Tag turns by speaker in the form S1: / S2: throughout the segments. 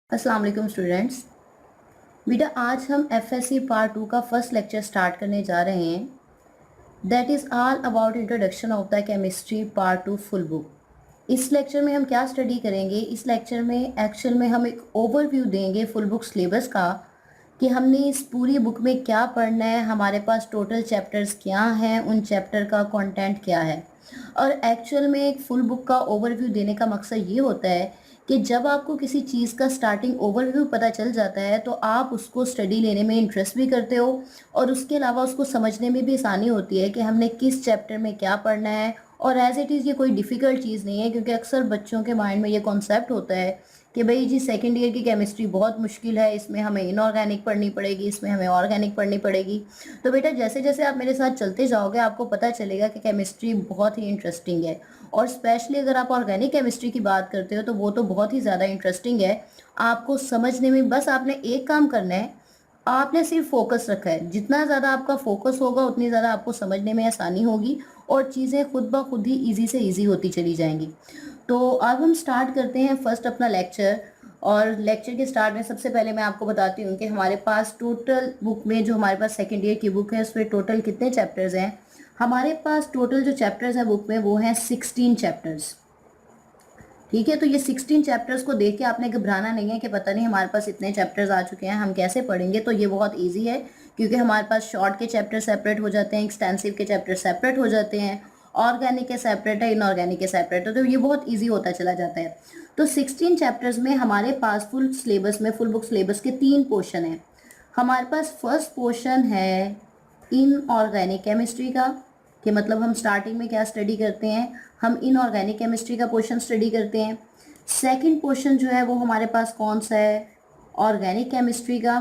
S1: अस्सलाम वालेकुम स्टूडेंट्स। बेटा आज हम एफएससी पार्ट 2 का फर्स्ट लेक्चर स्टार्ट करने जा रहे हैं। That is all about introduction of the chemistry part 2 full book. इस लेक्चर में हम क्या स्टडी करेंगे? इस लेक्चर में एक्चुअल में हम एक ओवरव्यू देंगे फुल बुक सिलेबस का कि हमने इस पूरी बुक में क्या पढ़ना है, हमारे पास टोटल चैप्टर्स क्या हैं, उन चैप्टर का कंटेंट क्या है। और एक्चुअल में एक फुल बुक का ओवरव्यू देने का मकसद ये होता है कि जब आपको किसी चीज़ का स्टार्टिंग ओवरव्यू पता चल जाता है तो आप उसको स्टडी लेने में इंटरेस्ट भी करते हो और उसके अलावा उसको समझने में भी आसानी होती है कि हमने किस चैप्टर में क्या पढ़ना है। और एज इट इज़ ये कोई डिफ़िकल्ट चीज़ नहीं है, क्योंकि अक्सर बच्चों के माइंड में ये कॉन्सेप्ट होता है कि भाई जी सेकेंड ईयर की केमिस्ट्री बहुत मुश्किल है, इसमें हमें इनऑर्गेनिक पढ़नी पड़ेगी, इसमें हमें ऑर्गेनिक पढ़नी पड़ेगी। तो बेटा जैसे जैसे आप मेरे साथ चलते जाओगे आपको पता चलेगा कि केमिस्ट्री बहुत ही इंटरेस्टिंग है। और स्पेशली अगर आप ऑर्गेनिक केमिस्ट्री की बात करते हो तो वो तो बहुत ही ज़्यादा इंटरेस्टिंग है। आपको समझने में बस आपने एक काम करना है, आपने सिर्फ फोकस रखा है। जितना ज़्यादा आपका फोकस होगा उतनी ज़्यादा आपको समझने में आसानी होगी और चीज़ें खुद ब खुद ही ईजी से ईजी होती चली जाएंगी। तो अब हम स्टार्ट करते हैं फर्स्ट अपना लेक्चर। और लेक्चर के स्टार्ट में सबसे पहले मैं आपको बताती हूँ कि हमारे पास टोटल बुक में, जो हमारे पास सेकेंड ईयर की बुक है, उसमें टोटल कितने चैप्टर्स हैं। हमारे पास टोटल जो चैप्टर्स हैं बुक में वो हैं 16 चैप्टर्स। ठीक है, तो ये 16 चैप्टर्स को देख के आपने घबराना नहीं है कि पता नहीं हमारे पास इतने चैप्टर्स आ चुके हैं, हम कैसे पढ़ेंगे। तो ये बहुत ईजी है, क्योंकि हमारे पास शॉर्ट के चैप्टर सेपरेट हो जाते हैं, एक्सटेंसिव के चैप्टर सेपरेट हो जाते हैं, ऑर्गेनिक के सेपरेट है, इनऑर्गेनिक के सेपरेट है, तो ये बहुत ईजी होता चला जाता है। तो 16 चैप्टर्स में हमारे पास फुल सिलेबस में, फुल बुक सिलेबस के 3 पोर्शन हैं। हमारे पास फर्स्ट पोर्शन है इनऑर्गेनिक केमिस्ट्री का, कि मतलब हम स्टार्टिंग में क्या स्टडी करते हैं, हम इनऑर्गेनिक केमिस्ट्री का पोर्शन स्टडी करते हैं। सेकंड पोर्शन जो है वो हमारे पास कौन सा है, ऑर्गेनिक केमिस्ट्री का।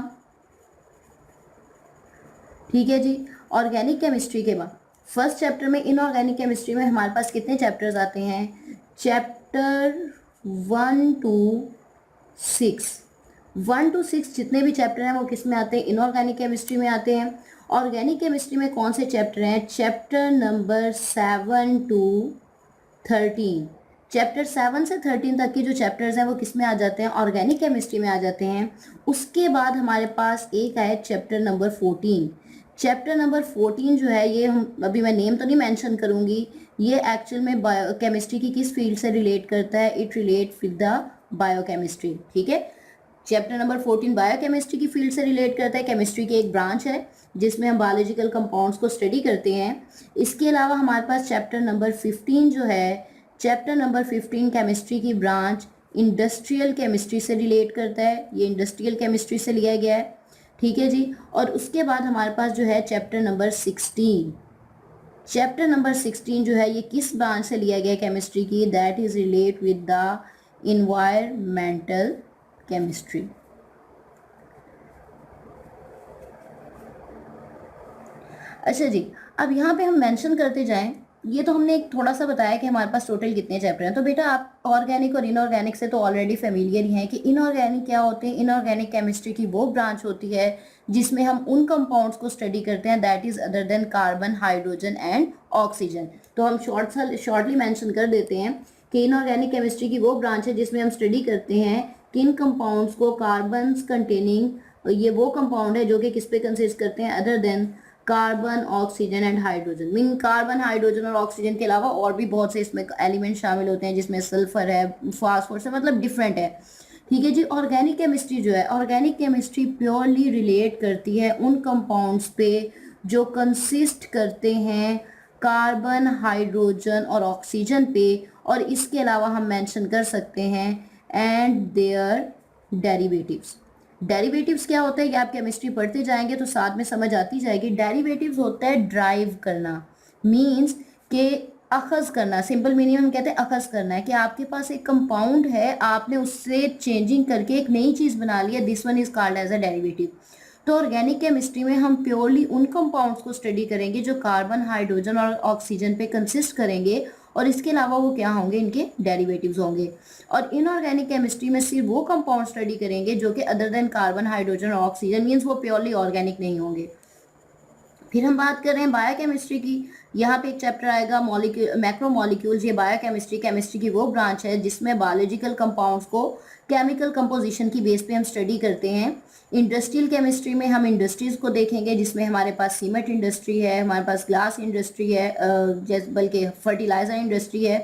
S1: ठीक है जी, ऑर्गेनिक केमिस्ट्री के बाद फर्स्ट चैप्टर में इनऑर्गेनिक केमिस्ट्री में हमारे पास कितने चैप्टर्स आते हैं, चैप्टर 1 to 6। 1 to 6 जितने भी चैप्टर हैं वो किस में आते हैं, इनऑर्गेनिक केमिस्ट्री में आते हैं। ऑर्गेनिक केमिस्ट्री में कौन से चैप्टर हैं, चैप्टर नंबर 7 to 13। चैप्टर 7 से 13 तक के जो चैप्टर्स हैं वो किस में आ जाते हैं, ऑर्गेनिक केमिस्ट्री में आ जाते हैं। उसके बाद हमारे पास एक है चैप्टर नंबर 14। चैप्टर नंबर 14 जो है, ये हम अभी मैं नेम तो नहीं मेंशन करूंगी, ये एक्चुअल में बायो केमिस्ट्री की किस फील्ड से रिलेट करता है, it relate with the biochemistry. ठीक है, चैप्टर नंबर 14 बायोकेमिस्ट्री की फील्ड से रिलेट करता है, केमिस्ट्री की एक ब्रांच है जिसमें हम बायोलॉजिकल कंपाउंड्स को स्टडी करते हैं। इसके अलावा हमारे पास चैप्टर नंबर 15 जो है, चैप्टर नंबर 15 केमिस्ट्री की ब्रांच इंडस्ट्रियल केमिस्ट्री से रिलेट करता है, ये इंडस्ट्रियल केमिस्ट्री से लिया गया है। ठीक है जी, और उसके बाद हमारे पास जो है चैप्टर नंबर 16। चैप्टर नंबर 16 जो है ये किस ब्रांच से लिया गया केमिस्ट्री की, that is relate with the environmental chemistry. अच्छा जी, अब यहाँ पे हम मेंशन करते जाएं, ये तो हमने एक थोड़ा सा बताया कि हमारे पास टोटल कितने चैप्टर हैं। तो बेटा आप ऑर्गेनिक और इनऑर्गेनिक से तो ऑलरेडी फेमिलियर ही हैं कि इनऑर्गेनिक क्या होते हैं। इनऑर्गेनिक केमिस्ट्री की वो ब्रांच होती है जिसमें हम उन कंपाउंड्स को स्टडी करते हैं that is other than carbon, hydrogen and oxygen. तो हम शॉर्टली मेंशन कर देते हैं कि इनऑर्गेनिक केमिस्ट्री की वो ब्रांच है जिसमें हम स्टडी करते हैं किन कंपाउंड्स को, कार्बन कंटेनिंग, ये वो कंपाउंड है जो कि किस पे कंसिस्ट करते हैं, other than carbon, oxygen and hydrogen. Mean carbon, hydrogen और ऑक्सीजन के अलावा और भी बहुत से इसमें एलिमेंट शामिल होते हैं, जिसमें सल्फर है, फास्फोरस है, मतलब डिफरेंट है। ठीक है जी, ऑर्गेनिक केमिस्ट्री जो है, ऑर्गेनिक केमिस्ट्री प्योरली रिलेट करती है उन कंपाउंड्स पे जो कंसिस्ट करते हैं कार्बन, हाइड्रोजन और ऑक्सीजन पे। और इसके अलावा हम मेंशन कर सकते हैं एंड देयर डेरिवेटिव्स। डेरिवेटिव्स क्या होता है, ये आप केमिस्ट्री पढ़ते जाएंगे तो साथ में समझ आती जाएगी। डेरिवेटिव्स होता है ड्राइव करना, मींस के अखज करना। सिंपल मीनिंग हम कहते हैं अखज करना है कि आपके पास एक कंपाउंड है, आपने उससे चेंजिंग करके एक नई चीज़ बना ली है, this one is called as a derivative. तो ऑर्गेनिक केमिस्ट्री में हम प्योरली उन कंपाउंड्स को स्टडी करेंगे जो कार्बन, हाइड्रोजन और ऑक्सीजन पे कंसिस्ट करेंगे, और इसके अलावा वो क्या होंगे, इनके डेरिवेटिव्स होंगे। और इनऑर्गेनिक केमिस्ट्री में सिर्फ वो कंपाउंड स्टडी करेंगे जो कि अदर देन कार्बन, हाइड्रोजन और ऑक्सीजन, मीन्स वो प्योरली ऑर्गेनिक नहीं होंगे। फिर हम बात कर रहे हैं बायोकेमिस्ट्री की। यहाँ पे एक चैप्टर आएगा मॉलिक्यूल मैक्रोमॉलिक्यूल्स। ये बायोकेमिस्ट्री केमिस्ट्री की वो ब्रांच है जिसमें बायोलॉजिकल कंपाउंड्स को केमिकल कंपोजिशन की बेस पे हम स्टडी करते हैं। इंडस्ट्रियल केमिस्ट्री में हम इंडस्ट्रीज को देखेंगे, जिसमें हमारे पास सीमेंट इंडस्ट्री है, हमारे पास ग्लास इंडस्ट्री है, जैसे बल्कि फर्टिलाइजर इंडस्ट्री है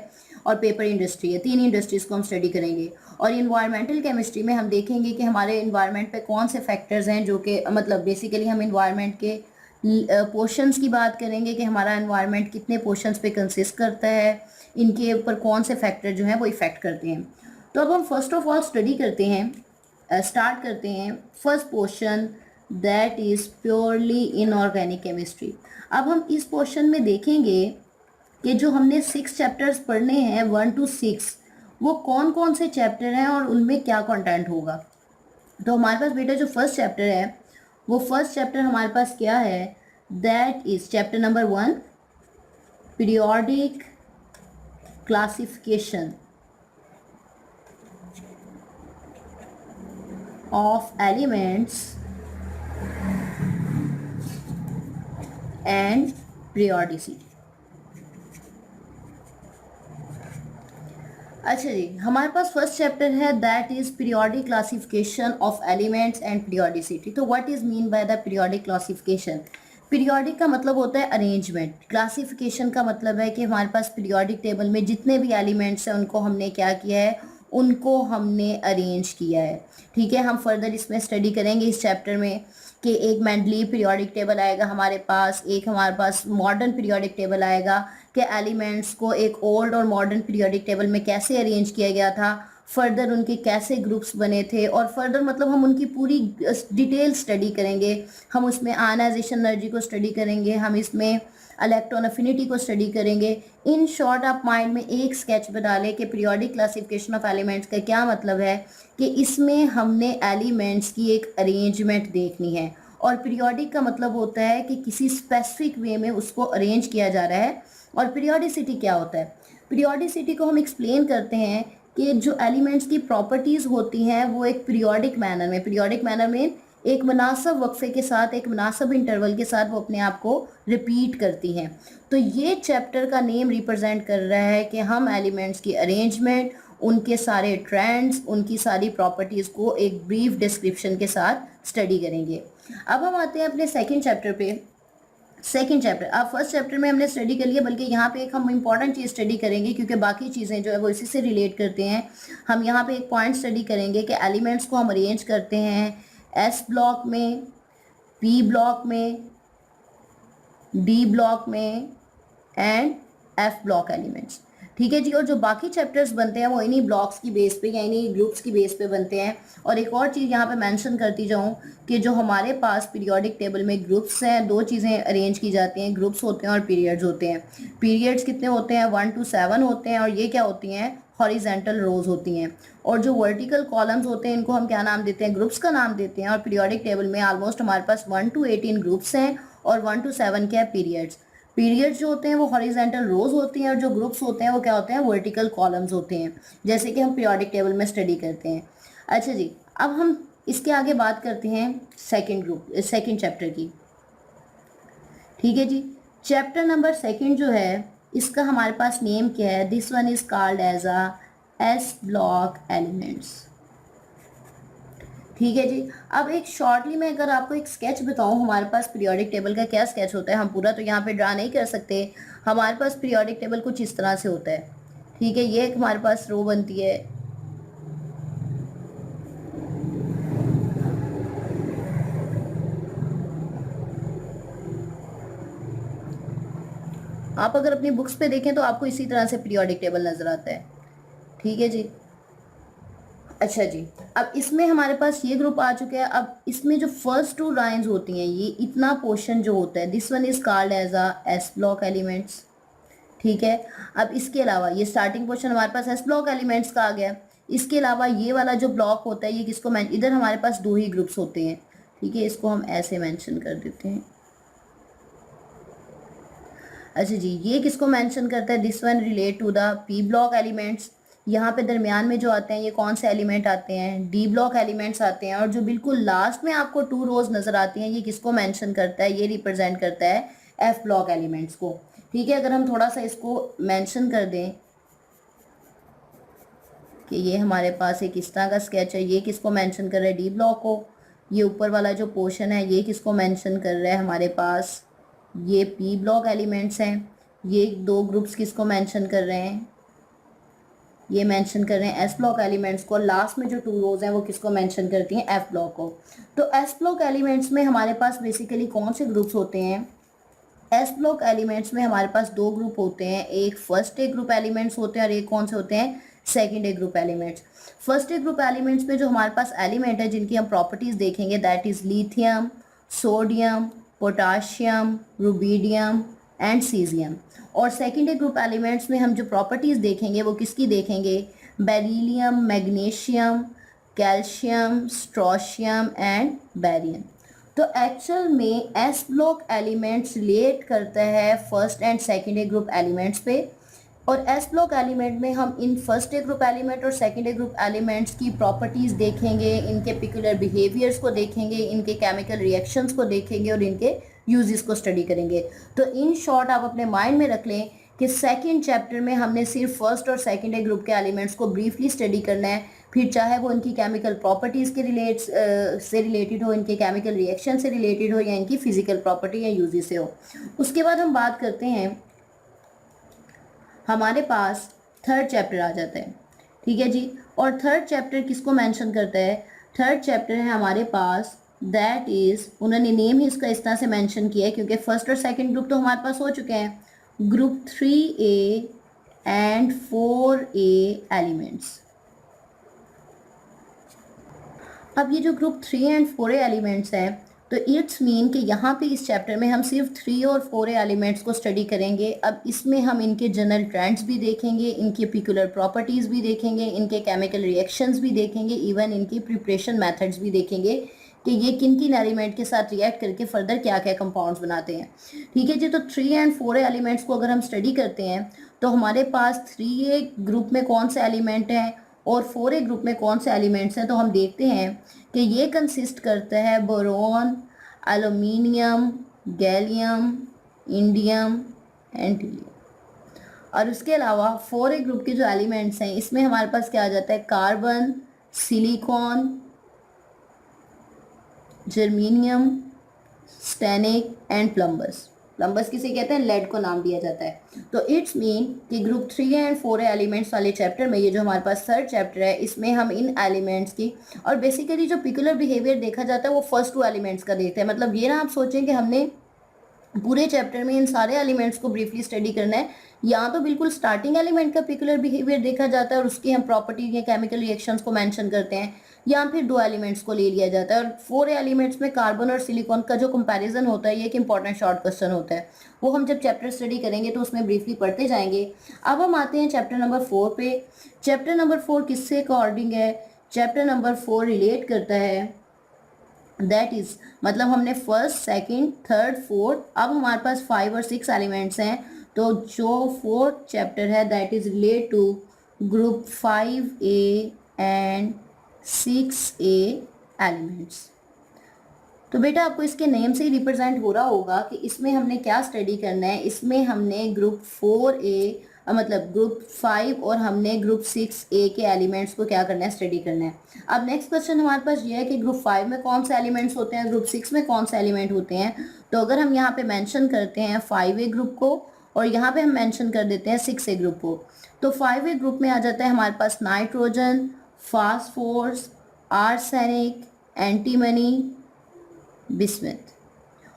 S1: और पेपर इंडस्ट्री है। 3 इंडस्ट्रीज को हम स्टडी करेंगे। और इन्वायरमेंटल केमिस्ट्री में हम देखेंगे कि हमारे इन्वायरमेंट पे कौन से फैक्टर्स हैं जो कि मतलब बेसिकली हम इन्वायरमेंट के पोर्शंस की बात करेंगे कि हमारा एनवायरनमेंट कितने पोर्शंस पे कंसिस्ट करता है, इनके ऊपर कौन से फैक्टर जो हैं वो इफ़ेक्ट करते हैं। तो अब हम फर्स्ट ऑफ ऑल स्टडी करते हैं, स्टार्ट करते हैं first portion, that is purely inorganic chemistry. अब हम इस पोर्शन में देखेंगे कि जो हमने 6 चैप्टर्स पढ़ने हैं 1 to 6, वो कौन कौन से चैप्टर हैं और उनमें क्या कंटेंट होगा। तो हमारे पास बेटा जो फर्स्ट चैप्टर है, वो फर्स्ट चैप्टर हमारे पास क्या है, that is chapter number 1, periodic classification of elements and periodicity. अच्छा जी, हमारे पास फर्स्ट चैप्टर है that is periodic classification of elements and periodicity. तो what is mean by the periodic classification. Periodic का मतलब होता है अरेंजमेंट, क्लासिफिकेशन का मतलब है कि हमारे पास पीरियोडिक टेबल में जितने भी एलिमेंट्स हैं उनको हमने क्या किया है, उनको हमने अरेंज किया है। ठीक है, हम फर्दर इसमें स्टडी करेंगे इस चैप्टर में कि एक मेंडलीव पीरियोडिक टेबल आएगा हमारे पास, एक हमारे पास मॉडर्न पीरियोडिक टेबल आएगा कि एलिमेंट्स को एक ओल्ड और मॉडर्न पीरियोडिक टेबल में कैसे अरेंज किया गया था, फर्दर उनके कैसे ग्रुप्स बने थे, और फर्दर मतलब हम उनकी पूरी डिटेल स्टडी करेंगे। हम उसमें आयनाइजेशन एनर्जी को स्टडी करेंगे, हम इसमें इलेक्ट्रॉन अफिनिटी को स्टडी करेंगे। इन शॉर्ट आप माइंड में एक स्केच बना लें कि पीरियोडिक क्लासिफिकेशन ऑफ एलिमेंट्स का क्या मतलब है, कि इसमें हमने एलिमेंट्स की एक अरेंजमेंट देखनी है। और पीरियोडिक का मतलब होता है कि किसी स्पेसिफिक वे में उसको अरेंज किया जा रहा है। और पीरियोडिसिटी क्या होता है, पीरियोडिसिटी को हम एक्सप्लेन करते हैं कि जो एलिमेंट्स की प्रॉपर्टीज़ होती हैं वो एक पीरियोडिक मैनर में एक मुनासब वक्फे के साथ, एक मुनासब इंटरवल के साथ वो अपने आप को रिपीट करती हैं। तो ये चैप्टर का नेम रिप्रेजेंट कर रहा है कि हम एलिमेंट्स की अरेंजमेंट, उनके सारे ट्रेंड्स, उनकी सारी प्रॉपर्टीज़ को एक ब्रीफ डिस्क्रिप्शन के साथ स्टडी करेंगे। अब हम आते हैं अपने सेकेंड चैप्टर पे। सेकेंड चैप्टर, अब फर्स्ट चैप्टर में हमने स्टडी कर लिया, बल्कि यहाँ पे एक हम इंपॉर्टेंट चीज़ स्टडी करेंगे क्योंकि बाकी चीज़ें जो है वो इसी से रिलेट करते हैं। हम यहाँ पे एक पॉइंट स्टडी करेंगे कि एलिमेंट्स को हम अरेंज करते हैं एस ब्लॉक में, पी ब्लॉक में, डी ब्लॉक में एंड एफ ब्लॉक एलिमेंट्स। ठीक है जी, और जो बाकी चैप्टर्स बनते हैं वो इन्हीं ब्लॉक्स की बेस पे या इन्हीं ग्रुप्स की बेस पे बनते हैं। और एक और चीज़ यहाँ पे मेंशन करती जाऊँ कि जो हमारे पास पीरियोडिक टेबल में ग्रुप्स हैं, 2 चीज़ें अरेंज की जाती हैं, ग्रुप्स होते हैं और पीरियड्स होते हैं। पीरियड्स कितने होते हैं, 1 to 7 होते हैं, और ये क्या होती हैं, हॉरिजेंटल रोज होती हैं। और जो वर्टिकल कॉलम्स होते हैं इनको हम क्या नाम देते हैं, ग्रुप्स का नाम देते हैं। और पीरियोडिक टेबल में ऑलमोस्ट हमारे पास 1 to 18 ग्रुप्स हैं और 1 to 7 क्या है, पीरियड्स। पीरियड्स जो होते हैं वो हॉरिजेंटल रोज होती हैं और जो ग्रुप्स होते हैं वो क्या होते हैं, वर्टिकल कॉलम्स होते हैं, जैसे कि हम पीरियोडिक टेबल में स्टडी करते हैं। अच्छा जी, अब हम इसके आगे बात करते हैं सेकेंड चैप्टर की। ठीक है जी, चैप्टर नंबर सेकेंड जो है इसका हमारे पास नेम क्या है, this one is called as a S block elements. ठीक है जी, अब एक शॉर्टली मैं अगर आपको एक स्केच बताऊं हमारे पास पीरियोडिक टेबल का क्या स्केच होता है, हम पूरा तो यहाँ पे ड्रा नहीं कर सकते। हमारे पास पीरियोडिक टेबल कुछ इस तरह से होता है। ठीक है, ये एक हमारे पास रो बनती है, आप अगर अपनी बुक्स पे देखें तो आपको इसी तरह से पीरियोडिक टेबल नजर आता है। ठीक है जी, अच्छा जी, अब इसमें हमारे पास ये ग्रुप आ चुके हैं। अब इसमें जो फर्स्ट 2 लाइंस होती हैं, ये इतना पोर्शन जो होता है, this one is called as a S block elements. ठीक है, अब इसके अलावा ये स्टार्टिंग पोर्शन हमारे पास एस ब्लॉक एलिमेंट्स का आ गया। इसके अलावा ये वाला जो ब्लॉक होता है ये किसको इधर हमारे पास 2 ही ग्रुप्स होते हैं। ठीक है, इसको हम ऐसे मेंशन कर देते हैं। अच्छा जी, ये किसको मेंशन करता है, this one relate to the P block elements. यहाँ पे दरमियान में जो आते हैं ये कौन से एलिमेंट आते हैं, डी ब्लॉक एलिमेंट्स आते हैं, और जो बिल्कुल लास्ट में आपको 2 रोज नजर आती हैं ये किसको मेंशन करता है, ये रिप्रेजेंट करता है एफ ब्लॉक एलिमेंट्स को। ठीक है, अगर हम थोड़ा सा इसको मेंशन कर दें कि ये हमारे पास एक इस तरह का स्केच है, ये किसको मेंशन कर रहा है, डी ब्लॉक को। ये ऊपर वाला जो पोर्शन है ये किसको मेंशन कर रहा है हमारे पास, ये पी ब्लॉक एलिमेंट्स हैं। ये 2 ग्रुप्स किसको मेंशन कर रहे हैं, ये मेंशन कर रहे हैं एस ब्लॉक एलिमेंट्स को। लास्ट में जो 2 रोज हैं वो किसको मेंशन करती हैं, एफ ब्लॉक को। तो एस ब्लॉक एलिमेंट्स में हमारे पास बेसिकली कौन से ग्रुप्स होते हैं, एस ब्लॉक एलिमेंट्स में हमारे पास 2 ग्रुप होते हैं, एक फर्स्ट ए ग्रुप एलिमेंट्स होते हैं और एक कौन से होते हैं, second A group elements. First A group elements में जो हमारे पास एलिमेंट है जिनकी हम प्रॉपर्टीज देखेंगे that is lithium, sodium, potassium, rubidium and caesium. और सेकंड ए ग्रुप एलिमेंट्स में हम जो प्रॉपर्टीज देखेंगे वो किसकी देखेंगे, beryllium, magnesium, calcium, strontium and barium. तो एक्चुअल में एस ब्लॉक एलिमेंट्स रिलेट करता है first and second A group elements पे, और एस ब्लॉक एलिमेंट में हम इन फर्स्ट ए ग्रुप एलिमेंट और सेकंड ए ग्रुप एलिमेंट्स की प्रॉपर्टीज देखेंगे, इनके पिकुलर बिहेवियर्स को देखेंगे, इनके केमिकल रिएक्शंस को देखेंगे और इनके यूजेस को स्टडी करेंगे। तो इन शॉर्ट आप अपने माइंड में रख लें कि सेकंड चैप्टर में हमने सिर्फ फर्स्ट और सेकंड ए ग्रुप के एलिमेंट्स को ब्रीफली स्टडी करना है, फिर चाहे वो इनकी केमिकल प्रॉपर्टीज़ के से रिलेटेड हो, इनके केमिकल रिएक्शन से रिलेटेड हो, या इनकी फिजिकल प्रॉपर्टी या यूजेस से हो। उसके बाद हम बात करते हैं, हमारे पास थर्ड चैप्टर आ जाता है। ठीक है जी, और थर्ड चैप्टर किसको मेंशन करता है, थर्ड चैप्टर है हमारे पास दैट इज, उन्होंने नेम ही इसका इस तरह से मेंशन किया है क्योंकि फर्स्ट और सेकंड ग्रुप तो हमारे पास हो चुके हैं, group 3A and 4A elements. अब ये जो ग्रुप 3 एंड 4A एलिमेंट्स हैं तो इट्स मीन कि यहाँ पे इस चैप्टर में हम सिर्फ 3 और 4A एलिमेंट्स को स्टडी करेंगे। अब इसमें हम इनके जनरल ट्रेंड्स भी देखेंगे, इनके पिकुलर प्रॉपर्टीज़ भी देखेंगे, इनके केमिकल रिएक्शंस भी देखेंगे, इवन इनकी प्रिपरेशन मेथड्स भी देखेंगे कि ये किन किन एलिमेंट के साथ रिएक्ट करके फर्दर क्या क्या कंपाउंड्स बनाते हैं। ठीक है जी, तो 3 एंड 4A एलिमेंट्स को अगर हम स्टडी करते हैं तो हमारे पास 3A ग्रुप में कौन से एलिमेंट हैं और 4A ग्रुप में कौन से एलिमेंट्स हैं, तो हम देखते हैं कि ये कंसिस्ट करता है boron, aluminium, gallium, indium and helium. और उसके अलावा 4A ग्रुप के जो एलिमेंट्स हैं इसमें हमारे पास क्या आ जाता है, carbon, silicon, germanium, Stenik and प्लम्बस। प्लम्बस किसे कहते हैं, लेड को नाम दिया जाता है। तो इट्स मीन कि ग्रुप 3 एंड 4A एलिमेंट्स वाले चैप्टर में ये जो हमारे पास थर्ड चैप्टर है इसमें हम इन एलिमेंट्स की, और बेसिकली जो पिकुलर बिहेवियर देखा जाता है वो फर्स्ट 2 एलिमेंट्स का देखते हैं। मतलब ये ना आप सोचें कि हमने पूरे चैप्टर में इन सारे एलिमेंट्स को ब्रीफली स्टडी करना है, यहाँ तो बिल्कुल स्टार्टिंग एलिमेंट का पिकुलर बिहेवियर देखा जाता है और उसकी हम प्रॉपर्टी या केमिकल रिएक्शंस को मेंशन करते हैं, या फिर 2 एलिमेंट्स को ले लिया जाता है। और 4 एलिमेंट्स में कार्बन और सिलिकॉन का जो कंपैरिजन होता है ये एक इंपॉर्टेंट शॉर्ट क्वेश्चन होता है, वो हम जब चैप्टर स्टडी करेंगे तो उसमें ब्रीफली पढ़ते जाएंगे। अब हम आते हैं चैप्टर नंबर 4 पे। चैप्टर नंबर 4 किससे अकॉर्डिंग है, चैप्टर नंबर 4 रिलेट करता है, दैट इज मतलब हमने फर्स्ट, सेकंड, थर्ड, फोर्थ, अब हमारे पास 5 और 6 एलिमेंट्स हैं। तो जो फोर्थ चैप्टर है that is relate to group 5A and 6A elements. तो बेटा आपको इसके नेम से ही रिप्रेजेंट हो रहा होगा कि इसमें हमने क्या स्टडी करना है। इसमें हमने ग्रुप 4A मतलब ग्रुप 5 और हमने ग्रुप 6A के एलिमेंट्स को क्या करना है, स्टडी करना है। अब नेक्स्ट क्वेश्चन हमारे पास ये है कि ग्रुप 5 में कौन से एलिमेंट्स होते हैं, ग्रुप 6 में कौन से एलिमेंट होते हैं। तो अगर हम यहाँ पे मेंशन करते हैं 5A ग्रुप को और यहाँ पे हम मेंशन कर देते हैं 6A ग्रुप को, तो 5A ग्रुप में आ जाता है हमारे पास nitrogen, phosphorus, arsenic, antimony, bismuth.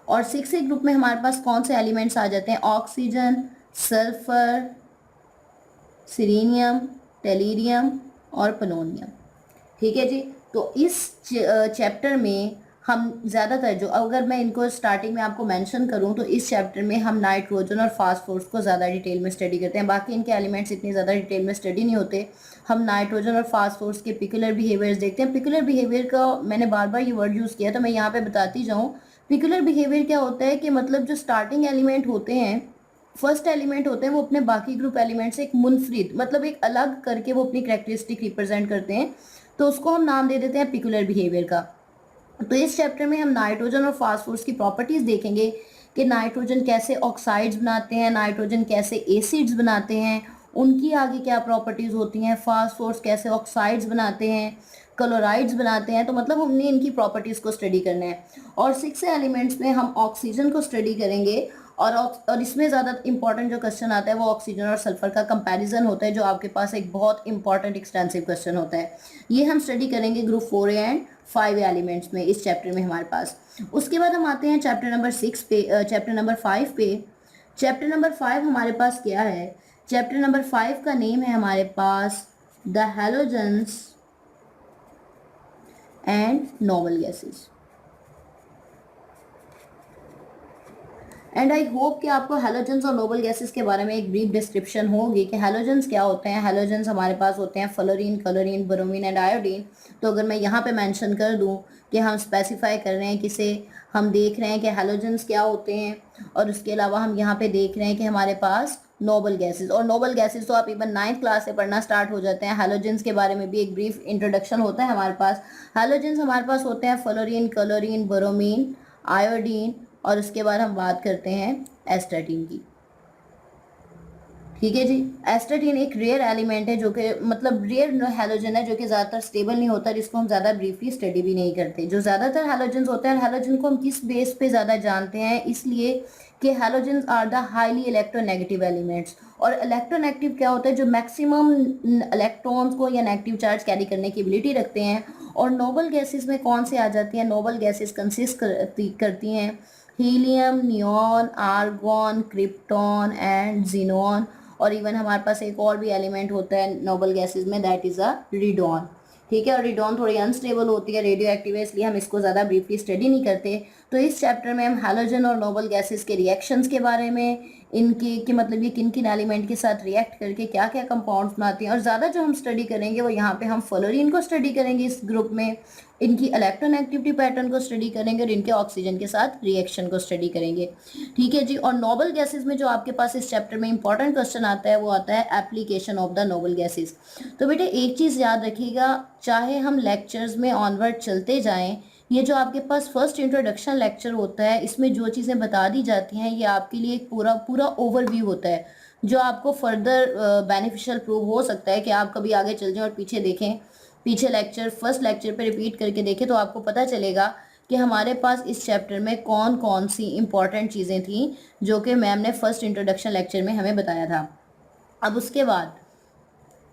S1: और 6A ग्रुप में हमारे पास कौन से एलिमेंट्स आ जाते हैं, ऑक्सीजन, सल्फर, सिलीनियम, टेलीरियम और पोलोनियम। ठीक है जी, तो इस चैप्टर में हम ज़्यादातर जो, अगर मैं इनको स्टार्टिंग में आपको मेंशन करूं तो इस चैप्टर में हम नाइट्रोजन और फास्फोरस को ज़्यादा डिटेल में स्टडी करते हैं। बाकी इनके एलिमेंट्स इतनी ज़्यादा डिटेल में स्टडी नहीं होते। हम नाइट्रोजन और फास्फोरस के पिकुलर बिहेवियर्स देखते हैं। पिकुलर बिहेवियर का मैंने बार बार ये वर्ड यूज़ किया तो मैं यहाँ पर बताती जाऊँ। पिकुलर बिहेवियर क्या होता है कि मतलब जो स्टार्टिंग एलिमेंट होते हैं फर्स्ट एलिमेंट होते हैं वो अपने बाकी ग्रुप एलिमेंट से एक मुनफरिद, मतलब एक अलग करके वो अपनी कैरेक्टरिस्टिक रिप्रेजेंट करते हैं, तो उसको हम नाम दे देते हैं पिकुलर बिहेवियर का। तो इस चैप्टर में हम नाइट्रोजन और फास्फोरस की प्रॉपर्टीज देखेंगे कि नाइट्रोजन कैसे ऑक्साइड्स बनाते हैं, नाइट्रोजन कैसे एसिड्स बनाते हैं, उनकी आगे क्या प्रॉपर्टीज होती हैं, फास्फोरस कैसे ऑक्साइड्स बनाते हैं, क्लोराइड्स बनाते हैं। तो मतलब हमने इनकी प्रॉपर्टीज को स्टडी करना है। और 6 एलिमेंट्स में हम ऑक्सीजन को स्टडी करेंगे, और इसमें ज़्यादा इंपॉर्टेंट जो क्वेश्चन आता है वो ऑक्सीजन और सल्फर का कंपैरिजन होता है, जो आपके पास एक बहुत इंपॉर्टेंट एक्सटेंसिव क्वेश्चन होता है। ये हम स्टडी करेंगे ग्रुप 4 एंड 5 एलिमेंट्स में इस चैप्टर में हमारे पास। उसके बाद हम आते हैं चैप्टर नंबर 6 पे, चैप्टर नंबर 5 पे। चैप्टर नंबर 5 हमारे पास क्या है? चैप्टर नंबर 5 का नेम है हमारे पास the halogens and noble gases. And I hope कि आपको हैलोजेंस और नोबल गैसेस के बारे में एक ब्रीफ डिस्क्रिप्शन होगी कि हैलोजेंस क्या होते हैं। हैलोजेंस हमारे पास होते हैं fluorine, chlorine, bromine and iodine. तो अगर मैं यहाँ पे मेंशन कर दूँ कि हम स्पेसिफाई कर रहे हैं किसे, हम देख रहे हैं कि हैलोजेंस क्या होते हैं, और उसके अलावा हम यहाँ पे देख रहे हैं कि हमारे पास नोबल गैसेस, और नोबल गैसेस तो आप इवन 9th क्लास से पढ़ना स्टार्ट हो जाते हैं। हैलोजेंस के बारे में भी एक ब्रीफ इंट्रोडक्शन होता है हमारे पास। हैलोजेंस हमारे पास होते हैं फ्लोरीन, क्लोरीन, ब्रोमीन, आयोडीन, और उसके बाद हम बात करते हैं एस्टाटीन की। ठीक है जी। एस्टाटीन एक रेयर एलिमेंट है, जो कि मतलब रेयर हैलोजन है, जो कि ज़्यादातर स्टेबल नहीं होता, जिसको हम ज़्यादा ब्रीफली स्टडी भी नहीं करते। जो ज़्यादातर हैलोजन्स होते हैं, हैलोजन को हम किस बेस पे ज़्यादा जानते हैं, इसलिए कि halogens are the highly electronegative elements. और इलेक्ट्रोनेगेटिव क्या होता है? जो मैक्सिमम इलेक्ट्रॉन्स को या नेगेटिव चार्ज कैरी करने की एबिलिटी रखते हैं। और नोबल गैसेस में कौन से आ जाती हैं? नोबल गैसेस कंसिस्ट करती हैं helium, neon, argon, krypton and xenon. और इवन हमारे पास एक और भी एलिमेंट होता है नोबल गैसेस में, दैट इज़ अ रिडॉन। ठीक है, और रिडॉन थोड़ी अनस्टेबल होती है, रेडियो एक्टिव है, इसलिए हम इसको ज़्यादा ब्रीफली स्टडी नहीं करते। तो इस चैप्टर में हम हैलोजन और नोबल गैसेस के रिएक्शंस के बारे में, इनके कि मतलब ये किन किन एलिमेंट के साथ रिएक्ट करके क्या क्या कंपाउंड्स बनाती हैं, और ज़्यादा जो हम स्टडी करेंगे वो यहाँ पे हम फ्लोरीन को स्टडी करेंगे इस ग्रुप में, इनकी इलेक्ट्रोनेगेटिविटी पैटर्न को स्टडी करेंगे, और इनके ऑक्सीजन के साथ रिएक्शन को स्टडी करेंगे। ठीक है जी। और नोबल गैसेस में जो आपके पास इस चैप्टर में इंपॉर्टेंट क्वेश्चन आता है वो आता है application of the noble gases. तो बेटे एक चीज़ याद रखिएगा, चाहे हम लेक्चर्स में ऑनवर्ड चलते जाएं, ये जो आपके पास फर्स्ट इंट्रोडक्शन लेक्चर होता है, इसमें जो चीज़ें बता दी जाती हैं ये आपके लिए एक पूरा पूरा ओवरव्यू होता है, जो आपको फर्दर बेनिफिशियल प्रूव हो सकता है कि आप कभी आगे चल जाएं और पीछे देखें, पीछे लेक्चर फर्स्ट लेक्चर पे रिपीट करके देखें, तो आपको पता चलेगा कि हमारे पास इस चैप्टर में कौन कौन सी इंपॉर्टेंट चीज़ें थी जो कि मैम ने फर्स्ट इंट्रोडक्शन लेक्चर में हमें बताया था। अब उसके बाद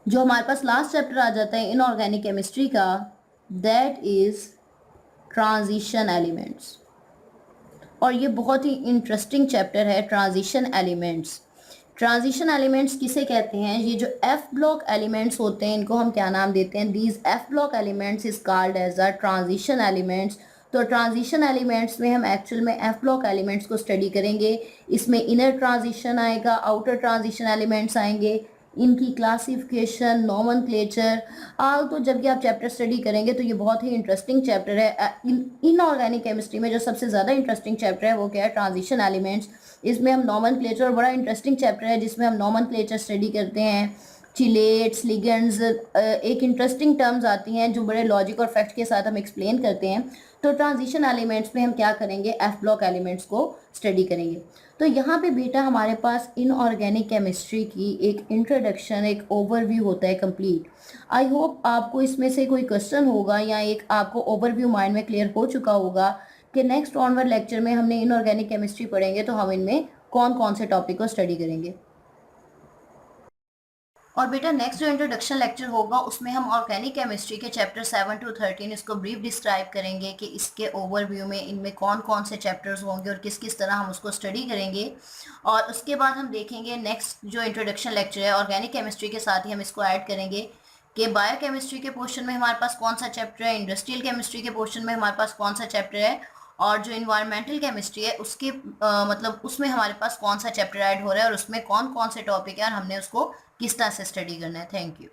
S1: जो हमारे पास लास्ट चैप्टर आ जाता है इनऑर्गेनिक केमिस्ट्री का, दैट इज़ ट्रांजिशन एलिमेंट्स। और ये बहुत ही इंटरेस्टिंग चैप्टर है, ट्रांजिशन एलिमेंट्स। ट्रांजिशन एलिमेंट्स किसे कहते हैं? ये जो एफ ब्लॉक एलिमेंट्स होते हैं, इनको हम क्या नाम देते हैं? These F block elements is called as a transition elements. तो ट्रांजिशन एलिमेंट्स में हम एक्चुअल में एफ ब्लॉक एलिमेंट्स को स्टडी करेंगे। इसमें इनर ट्रांजिशन आएगा, आउटर ट्रांजिशन एलिमेंट्स आएंगे, इनकी क्लासिफिकेशन, नॉमेनक्लेचर, तो जब भी आप चैप्टर स्टडी करेंगे तो ये बहुत ही इंटरेस्टिंग चैप्टर है। इनऑर्गेनिक केमिस्ट्री में जो सबसे ज़्यादा इंटरेस्टिंग चैप्टर है वो क्या है? Transition elements. इसमें हम नॉमेनक्लेचर, बड़ा इंटरेस्टिंग चैप्टर है जिसमें हम नॉमेनक्लेचर स्टडी करते हैं, चिलेट्स, लिगेंड्स, एक इंटरेस्टिंग टर्म्स आती हैं जो बड़े लॉजिक और फैक्ट के साथ हम एक्सप्लेन करते हैं। तो ट्रांजिशन एलिमेंट्स में हम क्या करेंगे? एफ ब्लॉक एलिमेंट्स को स्टडी करेंगे। तो यहाँ पे बेटा हमारे पास इनऑर्गेनिक केमिस्ट्री की एक इंट्रोडक्शन, एक ओवरव्यू होता है कंप्लीट। आई होप आपको इसमें से कोई क्वेश्चन होगा या एक आपको ओवरव्यू माइंड में क्लियर हो चुका होगा कि नेक्स्ट ऑनवर्ड लेक्चर में हमने इनऑर्गेनिक केमिस्ट्री पढ़ेंगे तो हम इनमें कौन कौन से टॉपिक को स्टडी करेंगे। और बेटा नेक्स्ट जो इंट्रोडक्शन लेक्चर होगा उसमें हम ऑर्गेनिक केमिस्ट्री के चैप्टर 7 to 13 इसको ब्रीफ डिस्क्राइब करेंगे कि इसके ओवरव्यू में इनमें कौन कौन से चैप्टर्स होंगे और किस किस तरह हम उसको स्टडी करेंगे। और उसके बाद हम देखेंगे नेक्स्ट जो इंट्रोडक्शन लेक्चर है ऑर्गेनिक केमिस्ट्री के साथ ही हम इसको ऐड करेंगे कि बायोकेमिस्ट्री के पोर्शन में हमारे पास कौन सा चैप्टर है, इंडस्ट्रियल केमिस्ट्री के पोर्शन में हमारे पास कौन सा चैप्टर है, और जो इन्वायरमेंटल केमिस्ट्री है उसके मतलब उसमें हमारे पास कौन सा चैप्टर ऐड हो रहा है और उसमें कौन कौन से टॉपिक है और हमने उसको किस तरह से स्टडी करना है। Thank you.